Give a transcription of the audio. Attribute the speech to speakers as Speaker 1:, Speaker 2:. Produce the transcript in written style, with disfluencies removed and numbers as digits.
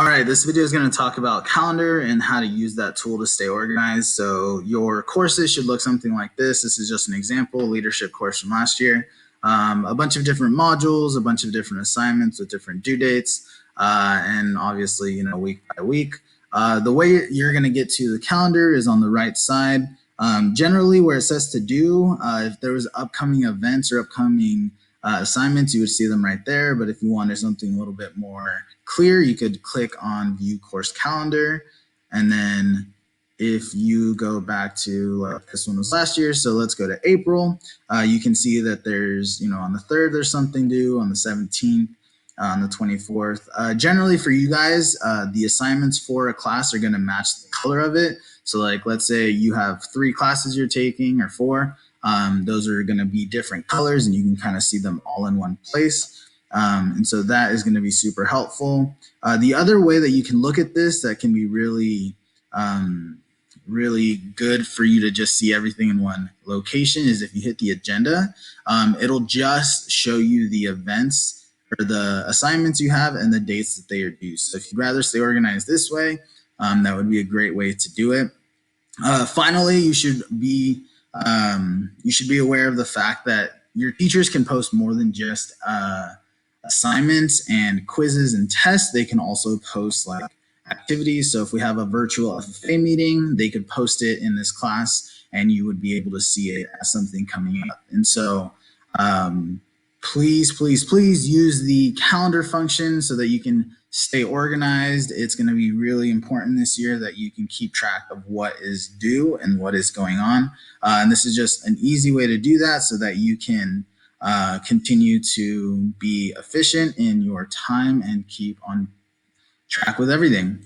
Speaker 1: All right, this video is going to talk about calendar and how to use that tool to stay organized. So your courses should look something like this. This is just an example, leadership course from last year. A bunch of different modules, a bunch of different assignments with different due dates, and obviously, week by week. The way you're going to get to the calendar is on the right side. Generally, where it says to do, if there was upcoming events or upcoming assignments, you would see them right there. But if you wanted something a little bit more clear, you could click on view course calendar. And then if you go back to this one was last year, so let's go to April. You can see that there's, on the 3rd, there's something due, on the 17th, on the 24th. Generally for you guys, the assignments for a class are going to match the color of it. So like, let's say you have 3 classes you're taking or 4. Those are going to be different colors and you can kind of see them all in one place. And so that is going to be super helpful. The other way that you can look at this that can be really, really good for you to just see everything in one location is if you hit the agenda, it'll just show you the events or the assignments you have and the dates that they are due. So if you'd rather stay organized this way, that would be a great way to do it. Finally, you should be aware of the fact that your teachers can post more than just assignments and quizzes and tests. They can also post like activities. So if we have a virtual FFA meeting, they could post it in this class and you would be able to see it as something coming up. And so please use the calendar function so that you can stay organized. It's going to be really important this year that you can keep track of what is due and what is going on. And this is just an easy way to do that so that you can continue to be efficient in your time and keep on track with everything.